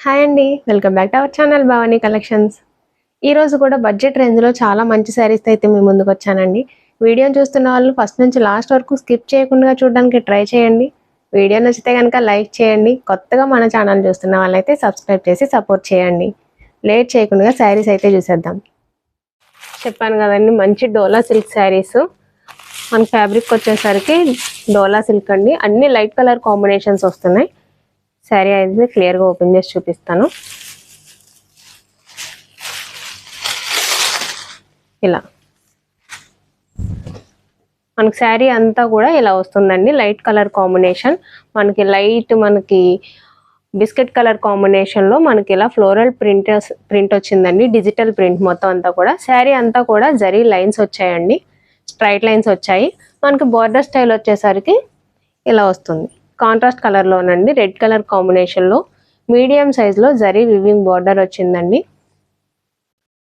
Hi అండి, welcome back to our channel Bhavani collections. ఈరోజు కూడా బడ్జెట్ రేంజ్లో చాలా మంచి శారీస్ అయితే మీ ముందుకు వచ్చానండి. వీడియోని చూస్తున్న వాళ్ళు ఫస్ట్ నుంచి లాస్ట్ వరకు స్కిప్ చేయకుండా చూడడానికి ట్రై చేయండి. వీడియో నచ్చితే కనుక లైక్ చేయండి. కొత్తగా మన ఛానల్ చూస్తున్న వాళ్ళైతే సబ్స్క్రైబ్ చేసి సపోర్ట్ చేయండి. లేట్ చేయకుండా శారీస్ అయితే చూసేద్దాం. చెప్పాను కదండి, మంచి డోలా సిల్క్ శారీస్. మన ఫ్యాబ్రిక్ వచ్చేసరికి డోలా సిల్క్ అండి. అన్ని లైట్ కలర్ కాంబినేషన్స్ వస్తున్నాయి. శారీ అయితే క్లియర్గా ఓపెన్ చేసి చూపిస్తాను. ఇలా మనకి శారీ అంతా కూడా ఇలా వస్తుందండి. లైట్ కలర్ కాంబినేషన్, మనకి బిస్కెట్ కలర్ కాంబినేషన్లో మనకి ఇలా ఫ్లోరల్ ప్రింట్ వచ్చిందండి. డిజిటల్ ప్రింట్ మొత్తం అంతా కూడా. శారీ అంతా కూడా జరీ లైన్స్ వచ్చాయండి, స్ట్రైట్ లైన్స్ వచ్చాయి. మనకి బార్డర్ స్టైల్ వచ్చేసరికి ఇలా వస్తుంది. కాంట్రాస్ట్ కలర్లోనండి, రెడ్ కలర్ కాంబినేషన్లో మీడియం సైజులో జరీ వివింగ్ బార్డర్ వచ్చిందండి.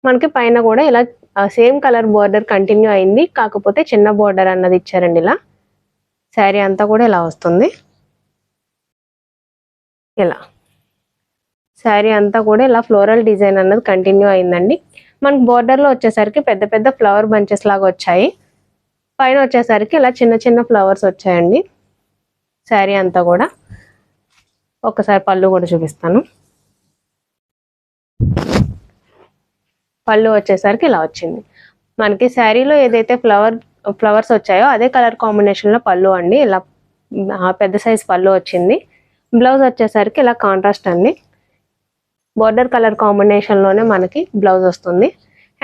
మనకి పైన కూడా ఇలా సేమ్ కలర్ బార్డర్ కంటిన్యూ అయింది, కాకపోతే చిన్న బార్డర్ అన్నది ఇచ్చారండి. ఇలా శారీ అంతా కూడా ఇలా వస్తుంది. ఇలా శారీ అంతా కూడా ఇలా ఫ్లోరల్ డిజైన్ అన్నది కంటిన్యూ అయిందండి. మనకి బార్డర్లో వచ్చేసరికి పెద్ద పెద్ద ఫ్లవర్ బంచెస్ లాగా వచ్చాయి. పైన వచ్చేసరికి ఇలా చిన్న చిన్న ఫ్లవర్స్ వచ్చాయండి. శారీ అంతా కూడా ఒకసారి పళ్ళు కూడా చూపిస్తాను. పళ్ళు వచ్చేసరికి ఇలా వచ్చింది. మనకి శారీలో ఏదైతే ఫ్లవర్స్ వచ్చాయో అదే కలర్ కాంబినేషన్లో పళ్ళు అండి. ఇలా పెద్ద సైజ్ పళ్ళు వచ్చింది. బ్లౌజ్ వచ్చేసరికి ఇలా కాంట్రాస్ట్ అండి. బోర్డర్ కలర్ కాంబినేషన్లోనే మనకి బ్లౌజ్ వస్తుంది.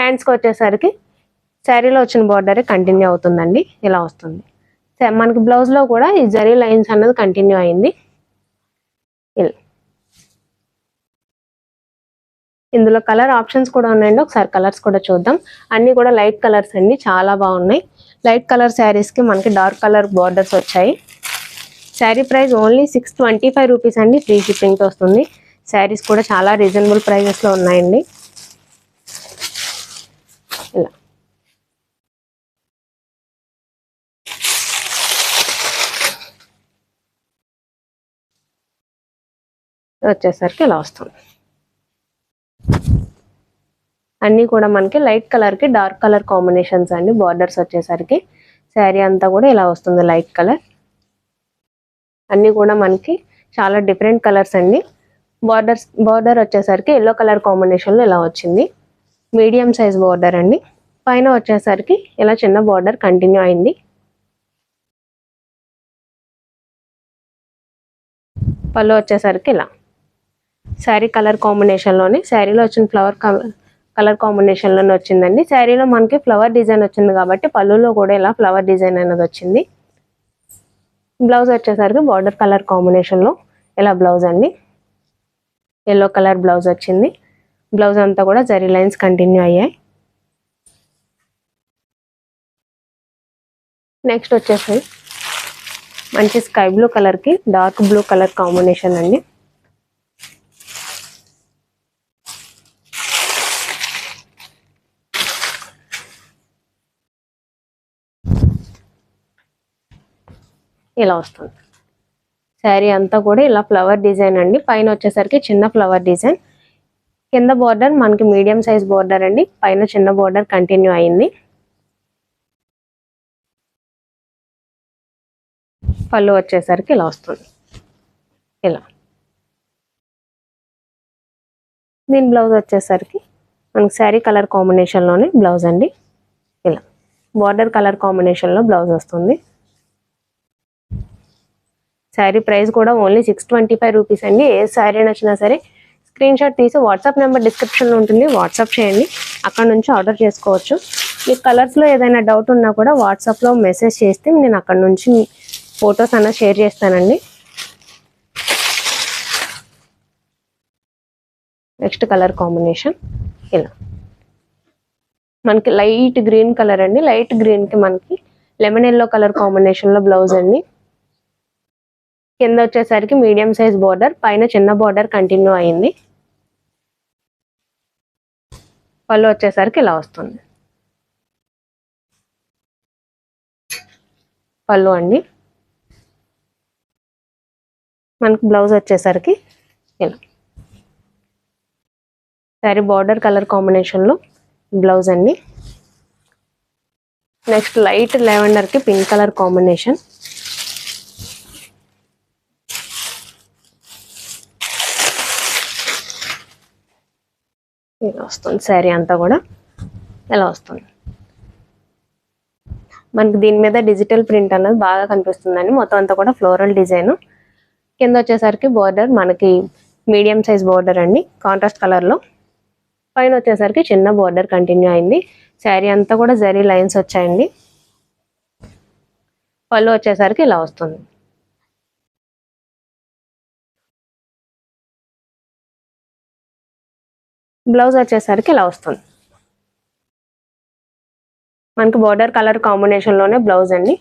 హ్యాండ్స్కి వచ్చేసరికి శారీలో వచ్చిన బోర్డరే కంటిన్యూ అవుతుందండి. ఇలా వస్తుంది. మనకి బ్లౌజ్లో కూడా ఈ జరీ లైన్స్ అన్నది కంటిన్యూ అయింది. ఇందులో కలర్ ఆప్షన్స్ కూడా ఉన్నాయండి. ఒకసారి కలర్స్ కూడా చూద్దాం. అన్నీ కూడా లైట్ కలర్స్ అండి, చాలా బాగున్నాయి. లైట్ కలర్ శారీస్కి మనకి డార్క్ కలర్ బార్డర్స్ వచ్చాయి. శారీ ప్రైస్ ఓన్లీ 625 రూపీస్ అండి. ఫ్రీ షిప్పింగ్తో వస్తుంది. శారీస్ కూడా చాలా రీజనబుల్ ప్రైజెస్లో ఉన్నాయండి. ఇలా వచ్చేసరికి ఇలా వస్తుంది. అన్నీ కూడా మనకి లైట్ కలర్కి డార్క్ కలర్ కాంబినేషన్స్ అండి. బార్డర్స్ వచ్చేసరికి శారీ అంతా కూడా ఇలా వస్తుంది, లైట్ కలర్. అన్నీ కూడా మనకి చాలా డిఫరెంట్ కలర్స్ అండి. బార్డర్ వచ్చేసరికి ఎల్లో కలర్ కాంబినేషన్లో ఇలా వచ్చింది. మీడియం సైజ్ బార్డర్ అండి. పైన వచ్చేసరికి ఇలా చిన్న బార్డర్ కంటిన్యూ అయింది. పళ్ళు వచ్చేసరికి ఇలా శారీ కలర్ కాంబినేషన్లోనే, శారీలో వచ్చిన ఫ్లవర్ కలర్ కాంబినేషన్లోనే వచ్చిందండి. శారీలో మనకి ఫ్లవర్ డిజైన్ వచ్చింది కాబట్టి పళ్ళులో కూడా ఇలా ఫ్లవర్ డిజైన్ అనేది వచ్చింది. బ్లౌజ్ వచ్చేసరికి బార్డర్ కలర్ కాంబినేషన్లో ఇలా బ్లౌజ్ అండి. ఎల్లో కలర్ బ్లౌజ్ వచ్చింది. బ్లౌజ్ అంతా కూడా జరీ లైన్స్ కంటిన్యూ అయ్యాయి. నెక్స్ట్ వచ్చేసి మంచి స్కై బ్లూ కలర్కి డార్క్ బ్లూ కలర్ కాంబినేషన్ అండి. ఇలా వస్తుంది. శారీ అంతా కూడా ఇలా ఫ్లవర్ డిజైన్ అండి. పైన వచ్చేసరికి చిన్న ఫ్లవర్ డిజైన్. కింద బార్డర్ మనకి మీడియం సైజ్ బార్డర్ అండి. పైన చిన్న బార్డర్ కంటిన్యూ అయింది. పళ్ళు వచ్చేసరికి ఇలా వస్తుంది. ఇలా దీని బ్లౌజ్ వచ్చేసరికి మనకి శారీ కలర్ కాంబినేషన్లోనే బ్లౌజ్ అండి. ఇలా బార్డర్ కలర్ కాంబినేషన్లో బ్లౌజ్ వస్తుంది. శారీ ప్రైస్ కూడా ఓన్లీ 625 రూపీస్ అండి. ఏ శారీ నచ్చినా సరే స్క్రీన్ షాట్ తీసి వాట్సాప్ నెంబర్ డిస్క్రిప్షన్లో ఉంటుంది, వాట్సాప్ చేయండి. అక్కడ నుంచి ఆర్డర్ చేసుకోవచ్చు. మీకు కలర్స్లో ఏదైనా డౌట్ ఉన్నా కూడా వాట్సాప్లో మెసేజ్ చేస్తే నేను అక్కడ నుంచి ఫొటోస్ అన్న షేర్ చేస్తానండి. నెక్స్ట్ కలర్ కాంబినేషన్ ఇలా మనకి లైట్ గ్రీన్ కలర్ అండి. లైట్ గ్రీన్కి మనకి లెమన్ ఎల్లో కలర్ కాంబినేషన్లో బ్లౌజ్ అండి. కింద వచ్చేసరికి మీడియం సైజ్ బార్డర్, పైన చిన్న బార్డర్ కంటిన్యూ అయింది. పళ్ళు వచ్చేసరికి ఇలా వస్తుంది. పళ్ళు అండి. మనకి బ్లౌజ్ వచ్చేసరికి ఇలా శారీ బార్డర్ కలర్ కాంబినేషన్లో బ్లౌజ్ అండి. నెక్స్ట్ లైట్ లెవెండర్కి పింక్ కలర్ కాంబినేషన్. ఇలా వస్తుంది శారీ అంతా కూడా ఇలా వస్తుంది. మనకి దీని మీద డిజిటల్ ప్రింట్ అనేది బాగా కనిపిస్తుందండి. మొత్తం అంతా కూడా ఫ్లోరల్ డిజైన్. కింద వచ్చేసరికి బార్డర్ మనకి మీడియం సైజ్ బార్డర్ అండి కాంట్రాస్ట్ కలర్లో. పైన వచ్చేసరికి చిన్న బార్డర్ కంటిన్యూ అయింది. శారీ అంతా కూడా జరీ లైన్స్ వచ్చాయండి. పళ్ళు వచ్చేసరికి ఇలా వస్తుంది. బ్లౌజ్ వచ్చేసరికి ఇలా వస్తుంది. మనకి బార్డర్ కలర్ కాంబినేషన్లోనే బ్లౌజ్ అండి.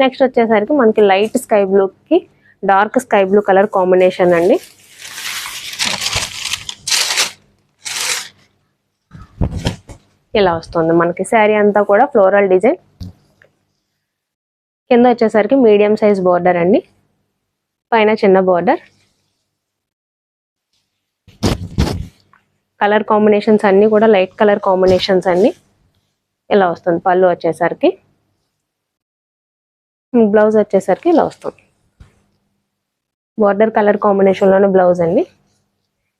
నెక్స్ట్ వచ్చేసరికి మనకి లైట్ స్కై బ్లూకి dark sky blue colour combination అండి. ఇలా వస్తుంది మనకి శారీ అంతా కూడా ఫ్లోరల్ డిజైన్. కింద వచ్చేసరికి మీడియం సైజ్ బార్డర్ అండి. పైన చిన్న బార్డర్. కలర్ కాంబినేషన్స్ అన్నీ కూడా లైట్ కలర్ కాంబినేషన్స్ అండి. ఇలా వస్తుంది పళ్ళు వచ్చేసరికి. బ్లౌజ్ వచ్చేసరికి ఇలా వస్తుంది. బార్డర్ కలర్ కాంబినేషన్లోనే బ్లౌజ్ అండి.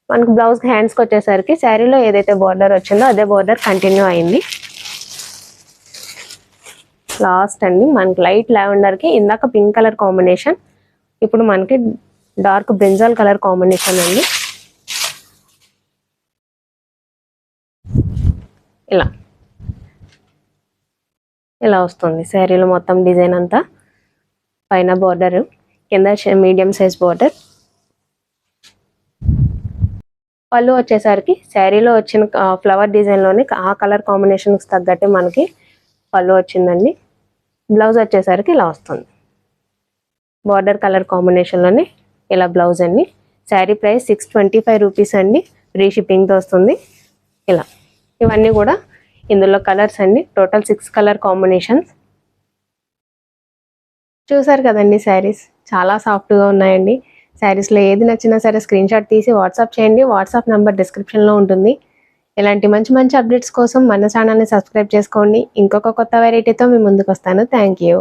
మనకు బ్లౌజ్ హ్యాండ్స్కి వచ్చేసరికి శారీలో ఏదైతే బార్డర్ వచ్చిందో అదే బార్డర్ కంటిన్యూ అయింది. లాస్ట్ అండి మనకి లైట్ లావెండర్కి ఇందాక పింక్ కలర్ కాంబినేషన్, ఇప్పుడు మనకి డార్క్ బ్రింజాల్ కలర్ కాంబినేషన్ అండి. ఇలా ఇలా వస్తుంది శారీలో మొత్తం డిజైన్ అంతా. పైన బార్డర్, కింద మీడియం సైజ్ బార్డర్. పళ్ళు వచ్చేసరికి శారీలో వచ్చిన ఫ్లవర్ డిజైన్లోని ఆ కలర్ కాంబినేషన్కి తగ్గట్టే మనకి పళ్ళు వచ్చిందండి. బ్లౌజ్ వచ్చేసరికి ఇలా వస్తుంది. బార్డర్ కలర్ కాంబినేషన్లోనే ఇలా బ్లౌజ్ అండి. శారీ ప్రైస్ 625 రూపీస్ అండి. ఫ్రీ షిప్పింగ్తో వస్తుంది. ఇలా ఇవన్నీ కూడా ఇందులో కలర్స్ అండి. Total 6 colour combinations. చూసారు కదండి శారీస్ చాలా సాఫ్ట్గా ఉన్నాయండి. శారీస్లో ఏది నచ్చినా సరే స్క్రీన్ షాట్ తీసి వాట్సాప్ చేయండి. వాట్సాప్ నెంబర్ డిస్క్రిప్షన్లో ఉంటుంది. ఇలాంటి మంచి మంచి అప్డేట్స్ కోసం మన ఛానల్ని సబ్స్క్రైబ్ చేసుకోండి. ఇంకొక కొత్త వెరైటీతో మీ ముందుకు వస్తాను. Thank you.